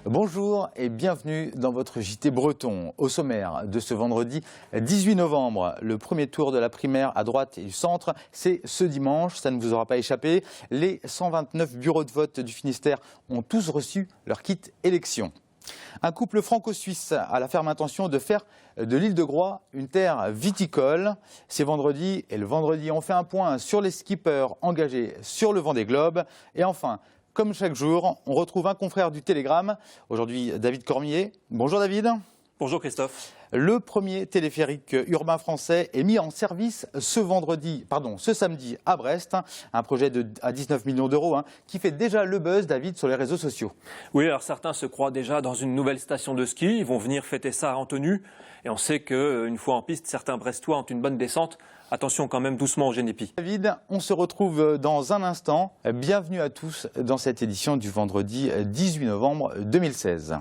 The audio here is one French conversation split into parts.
Bonjour et bienvenue dans votre JT Breton. Au sommaire de ce vendredi 18 novembre, le premier tour de la primaire à droite et du centre, c'est ce dimanche, ça ne vous aura pas échappé. Les 129 bureaux de vote du Finistère ont tous reçu leur kit élection. Un couple franco-suisse a la ferme intention de faire de l'île de Groix une terre viticole. C'est vendredi et le vendredi on fait un point sur les skippers engagés sur le Vendée Globe. Et enfin, comme chaque jour, on retrouve un confrère du Télégramme. Aujourd'hui, David Cormier. Bonjour David. Bonjour Christophe. Le premier téléphérique urbain français est mis en service ce samedi à Brest. Un projet à 19 millions d'euros qui fait déjà le buzz, David, sur les réseaux sociaux. Oui, alors certains se croient déjà dans une nouvelle station de ski. Ils vont venir fêter ça en tenue. Et on sait qu'une fois en piste, certains Brestois ont une bonne descente. Attention quand même doucement au génépi. David, on se retrouve dans un instant. Bienvenue à tous dans cette édition du vendredi 18 novembre 2016.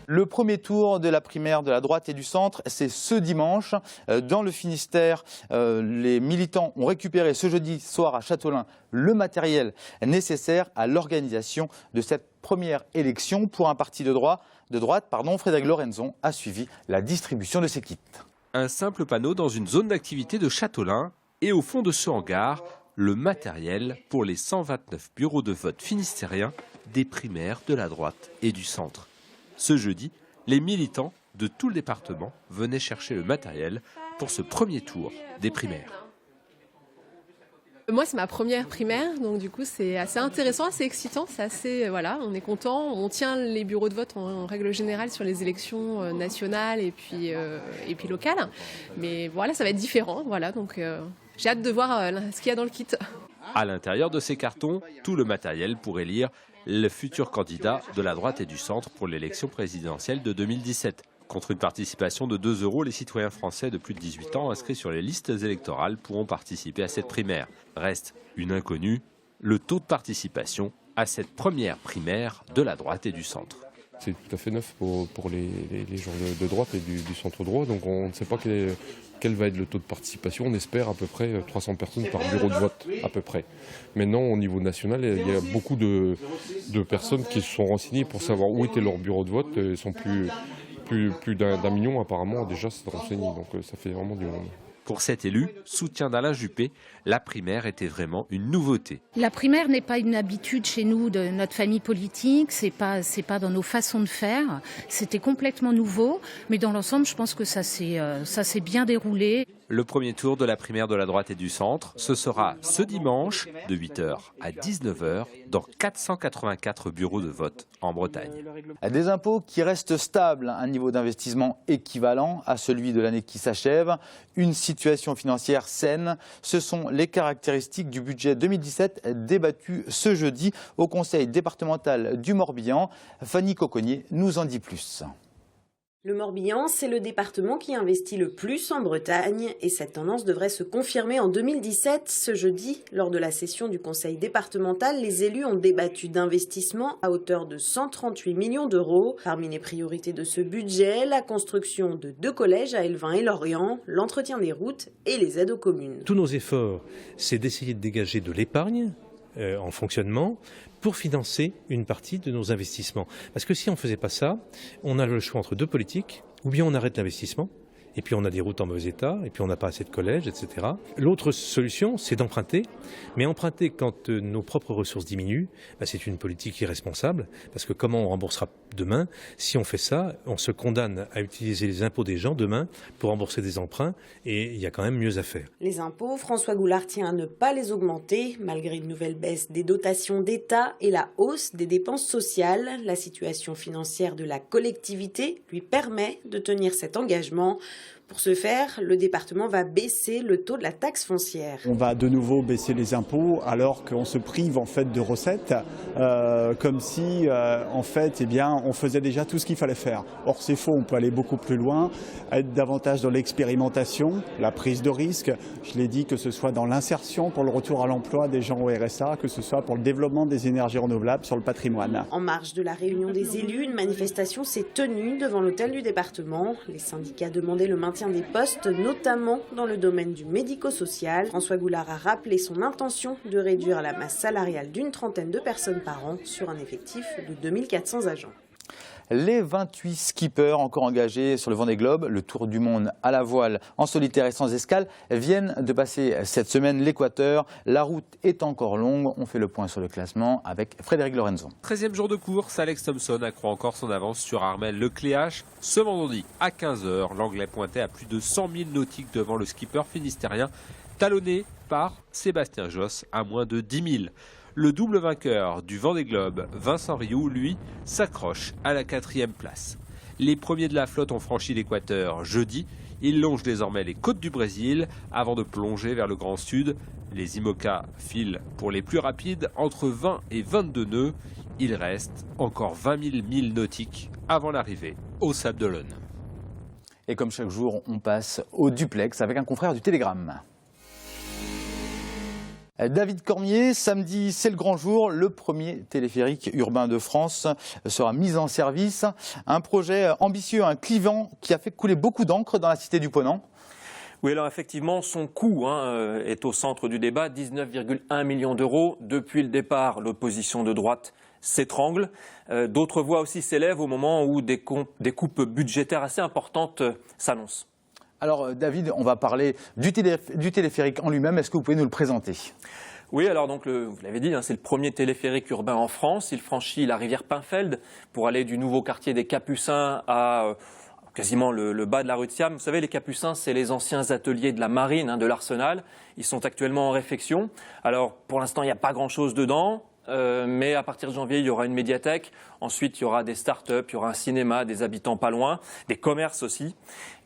Le premier tour de la primaire de la droite et du centre, c'est ce dimanche. Dans le Finistère, les militants ont récupéré ce jeudi soir à Châteaulin le matériel nécessaire à l'organisation de cette première élection pour un parti de droite. Frédéric Lorenzon a suivi la distribution de ces kits. Un simple panneau dans une zone d'activité de Châteaulin et au fond de ce hangar, le matériel pour les 129 bureaux de vote finistériens des primaires de la droite et du centre. Ce jeudi, les militants de tout le département venaient chercher le matériel pour ce premier tour des primaires. Moi, c'est ma première primaire, donc du coup, c'est assez intéressant, assez excitant. C'est assez, on est content. On tient les bureaux de vote en règle générale sur les élections nationales et puis locales. Mais voilà, ça va être différent. Donc j'ai hâte de voir ce qu'il y a dans le kit. À l'intérieur de ces cartons, tout le matériel pour élire le futur candidat de la droite et du centre pour l'élection présidentielle de 2017. Contre une participation de 2 €, les citoyens français de plus de 18 ans inscrits sur les listes électorales pourront participer à cette primaire. Reste une inconnue, le taux de participation à cette première primaire de la droite et du centre. C'est tout à fait neuf pour les gens de droite et du centre droit, donc on ne sait pas quel va être le taux de participation. On espère à peu près 300 personnes par bureau de vote, à peu près. Maintenant, au niveau national, il y a beaucoup de personnes qui se sont renseignées pour savoir où était leur bureau de vote. Ils sont plus d'un million apparemment déjà s'est renseigné, donc ça fait vraiment du monde. Pour cet élu, soutien d'Alain Juppé, la primaire était vraiment une nouveauté. La primaire n'est pas une habitude chez nous de notre famille politique, c'est pas dans nos façons de faire. C'était complètement nouveau, mais dans l'ensemble, je pense que ça s'est bien déroulé. Le premier tour de la primaire de la droite et du centre, ce sera ce dimanche de 8 h à 19 h dans 484 bureaux de vote en Bretagne. Des impôts qui restent stables, un niveau d'investissement équivalent à celui de l'année qui s'achève, une situation financière saine, ce sont les caractéristiques du budget 2017 débattu ce jeudi au Conseil départemental du Morbihan. Fanny Cocognier nous en dit plus. Le Morbihan, c'est le département qui investit le plus en Bretagne et cette tendance devrait se confirmer en 2017. Ce jeudi, lors de la session du conseil départemental, les élus ont débattu d'investissements à hauteur de 138 millions d'euros. Parmi les priorités de ce budget, la construction de 2 collèges à Elvin et Lorient, l'entretien des routes et les aides aux communes. Tous nos efforts, c'est d'essayer de dégager de l'épargne en fonctionnement pour financer une partie de nos investissements. Parce que si on ne faisait pas ça, on a le choix entre 2 politiques, ou bien on arrête l'investissement, et puis on a des routes en mauvais état, et puis on n'a pas assez de collèges, etc. L'autre solution, c'est d'emprunter, mais emprunter quand nos propres ressources diminuent, c'est une politique irresponsable, parce que comment on remboursera demain? Si on fait ça, on se condamne à utiliser les impôts des gens demain pour rembourser des emprunts, et il y a quand même mieux à faire. Les impôts, François Goulard tient à ne pas les augmenter, malgré une nouvelle baisse des dotations d'État et la hausse des dépenses sociales. La situation financière de la collectivité lui permet de tenir cet engagement. Pour ce faire, le département va baisser le taux de la taxe foncière. On va de nouveau baisser les impôts alors qu'on se prive en fait de recettes, comme si on faisait déjà tout ce qu'il fallait faire. Or c'est faux, on peut aller beaucoup plus loin, être davantage dans l'expérimentation, la prise de risque. Je l'ai dit, que ce soit dans l'insertion pour le retour à l'emploi des gens au RSA, que ce soit pour le développement des énergies renouvelables sur le patrimoine. En marge de la réunion des élus, une manifestation s'est tenue devant l'hôtel du département. Les syndicats demandaient le maintien maintien des postes, notamment dans le domaine du médico-social. François Goulard a rappelé son intention de réduire la masse salariale d'une trentaine de personnes par an sur un effectif de 2400 agents. Les 28 skippers encore engagés sur le Vendée Globe, le tour du monde à la voile, en solitaire et sans escale, viennent de passer cette semaine l'équateur. La route est encore longue. On fait le point sur le classement avec Frédéric Lorenzo. 13e jour de course, Alex Thompson accroît encore son avance sur Armel Lecléache. Ce vendredi, à 15h, l'Anglais pointait à plus de 100 000 nautiques devant le skipper finistérien, talonné par Sébastien Josse à moins de 10 000. Le double vainqueur du Vendée Globe, Vincent Rioux, lui, s'accroche à la 4e place. Les premiers de la flotte ont franchi l'équateur jeudi. Ils longent désormais les côtes du Brésil avant de plonger vers le Grand Sud. Les IMOCA filent pour les plus rapides entre 20 et 22 nœuds. Il reste encore 20 000 milles nautiques avant l'arrivée au Sable d'Olonne. Et comme chaque jour, on passe au duplex avec un confrère du Télégramme. David Cormier, samedi, c'est le grand jour. Le premier téléphérique urbain de France sera mis en service. Un projet ambitieux, un clivant qui a fait couler beaucoup d'encre dans la cité du Ponant. Oui, alors effectivement, son coût est au centre du débat, 19,1 millions d'euros. Depuis le départ, l'opposition de droite s'étrangle. D'autres voix aussi s'élèvent au moment où des coupes budgétaires assez importantes s'annoncent. Alors David, on va parler du téléphérique en lui-même. Est-ce que vous pouvez nous le présenter ? Oui, alors donc vous l'avez dit, c'est le premier téléphérique urbain en France. Il franchit la rivière Paimpfeld pour aller du nouveau quartier des Capucins à quasiment le bas de la rue de Siam. Vous savez, les Capucins, c'est les anciens ateliers de la marine, de l'Arsenal. Ils sont actuellement en réfection. Alors pour l'instant, il n'y a pas grand-chose dedans. Mais à partir de janvier, il y aura une médiathèque. Ensuite, il y aura des start-up, il y aura un cinéma, des habitants pas loin, des commerces aussi.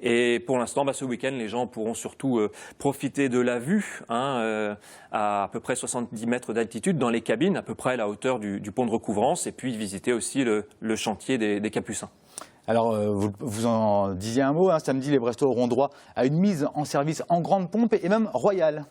Et pour l'instant, ce week-end, les gens pourront surtout profiter de la vue à peu près 70 mètres d'altitude dans les cabines, à peu près à la hauteur du pont de recouvrance, et puis visiter aussi le chantier des Capucins. Alors, vous en disiez un mot, samedi, les Brestois auront droit à une mise en service en grande pompe et même royale.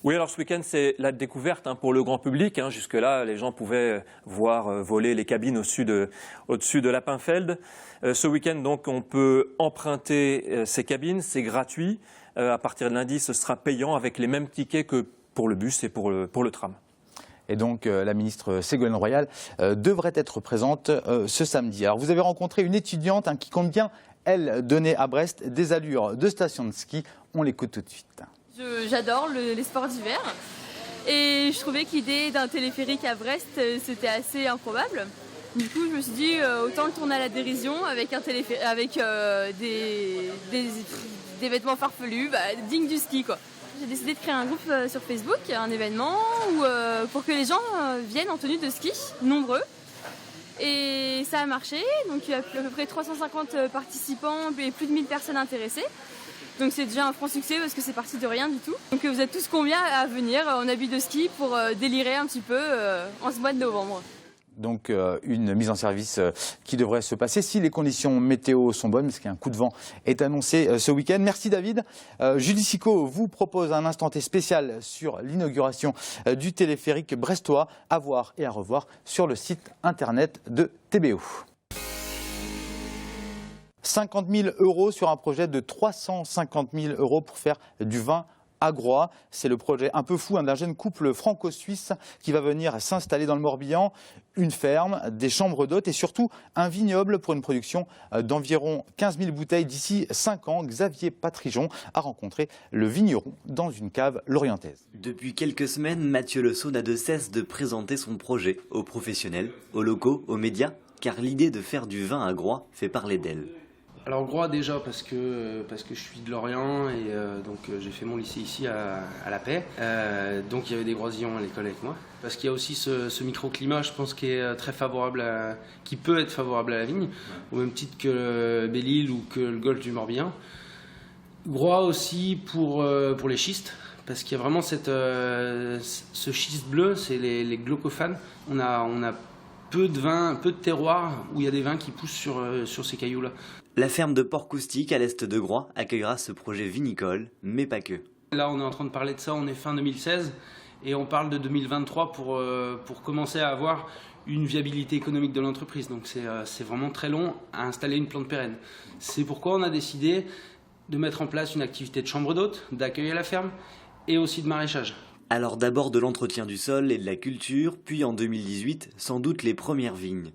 Oui, alors ce week-end, c'est la découverte pour le grand public. Jusque-là, les gens pouvaient voir voler les cabines au-dessus de la Paimpfeld. Ce week-end, donc, on peut emprunter ces cabines, c'est gratuit. À partir de lundi, ce sera payant avec les mêmes tickets que pour le bus et pour le tram. Et donc, la ministre Ségolène Royal devrait être présente ce samedi. Alors, vous avez rencontré une étudiante qui compte bien, elle, donner à Brest des allures de station de ski. On l'écoute tout de suite. J'adore les sports d'hiver et je trouvais que l'idée d'un téléphérique à Brest, c'était assez improbable. Du coup, je me suis dit, autant le tourner à la dérision avec des vêtements farfelus, dignes du ski, quoi. J'ai décidé de créer un groupe sur Facebook, un événement pour que les gens viennent en tenue de ski, nombreux. Et ça a marché, donc il y a à peu près 350 participants et plus de 1000 personnes intéressées. Donc c'est déjà un franc succès parce que c'est parti de rien du tout. Donc vous êtes tous combien à venir en habit de ski pour délirer un petit peu en ce mois de novembre. Donc une mise en service qui devrait se passer si les conditions météo sont bonnes, parce qu'un coup de vent est annoncé ce week-end. Merci David. Julie Sicot vous propose un instant T spécial sur l'inauguration du téléphérique brestois à voir et à revoir sur le site internet de TBO. 50 000 € sur un projet de 350 000 € pour faire du vin à Groix. C'est le projet un peu fou d'un jeune couple franco-suisse qui va venir s'installer dans le Morbihan. Une ferme, des chambres d'hôtes et surtout un vignoble pour une production d'environ 15 000 bouteilles d'ici 5 ans. Xavier Patrijon a rencontré le vigneron dans une cave lorientaise. Depuis quelques semaines, Mathieu Le Sceau n'a de cesse de présenter son projet aux professionnels, aux locaux, aux médias, car l'idée de faire du vin à Groix fait parler d'elle. Alors Groix déjà parce que je suis de Lorient et donc j'ai fait mon lycée ici à La Paix. Donc il y avait des Groisillons à l'école avec moi. Parce qu'il y a aussi ce microclimat, je pense, qui est très favorable, qui peut être favorable à la vigne, au même titre que Belle-Île ou que le golfe du Morbihan. Groix aussi pour les schistes, parce qu'il y a vraiment ce schiste bleu, c'est les glaucophanes. On a peu de vin, peu de terroirs où il y a des vins qui poussent sur ces cailloux-là. La ferme de Port-Coustic à l'est de Groix accueillera ce projet vinicole, mais pas que. Là, on est en train de parler de ça, on est fin 2016 et on parle de 2023 pour commencer à avoir une viabilité économique de l'entreprise. Donc c'est vraiment très long à installer une plante pérenne. C'est pourquoi on a décidé de mettre en place une activité de chambre d'hôte, d'accueil à la ferme et aussi de maraîchage. Alors d'abord de l'entretien du sol et de la culture, puis en 2018, sans doute les premières vignes.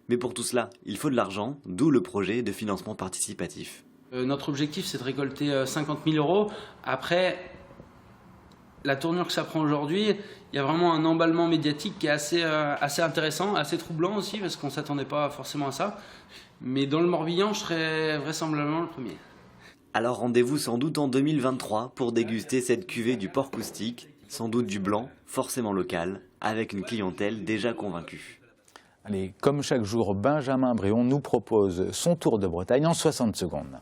Mais pour tout cela, il faut de l'argent, d'où le projet de financement participatif. Notre objectif, c'est de récolter 50 000 euros. Après, la tournure que ça prend aujourd'hui, il y a vraiment un emballement médiatique qui est assez intéressant, assez troublant aussi, parce qu'on ne s'attendait pas forcément à ça. Mais dans le Morbihan, je serais vraisemblablement le premier. Alors rendez-vous sans doute en 2023 pour déguster cette cuvée du porc coustique, sans doute du blanc, forcément local, avec une clientèle déjà convaincue. Allez, comme chaque jour, Benjamin Bréon nous propose son tour de Bretagne en 60 secondes.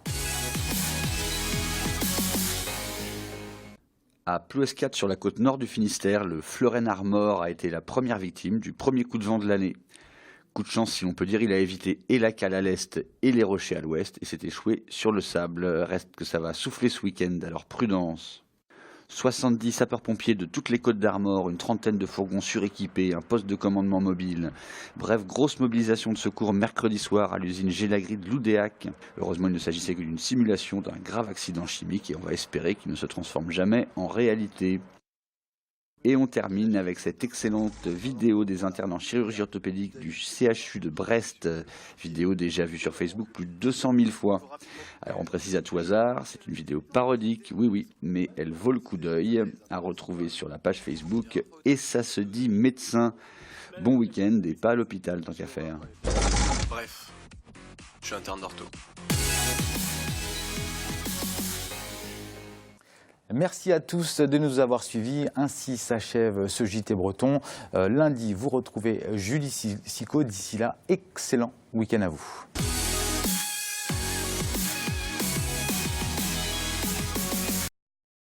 À Plouescat, sur la côte nord du Finistère, le Fleuren Armor a été la première victime du premier coup de vent de l'année. Coup de chance, si l'on peut dire, il a évité et la cale à l'est et les rochers à l'ouest et s'est échoué sur le sable. Reste que ça va souffler ce week-end, alors prudence. 70 sapeurs-pompiers de toutes les côtes d'Armor, une trentaine de fourgons suréquipés, un poste de commandement mobile. Bref, grosse mobilisation de secours mercredi soir à l'usine Gélagri de Loudéac. Heureusement, il ne s'agissait que d'une simulation d'un grave accident chimique et on va espérer qu'il ne se transforme jamais en réalité. Et on termine avec cette excellente vidéo des internes en chirurgie orthopédique du CHU de Brest. Vidéo déjà vue sur Facebook plus de 200 000 fois. Alors on précise à tout hasard, c'est une vidéo parodique, oui, mais elle vaut le coup d'œil. À retrouver sur la page Facebook. Et ça se dit médecin. Bon week-end et pas à l'hôpital tant qu'à faire. Bref, je suis interne d'ortho. Merci à tous de nous avoir suivis. Ainsi s'achève ce JT Breton. Lundi, vous retrouvez Julie Sicot. D'ici là, excellent week-end à vous.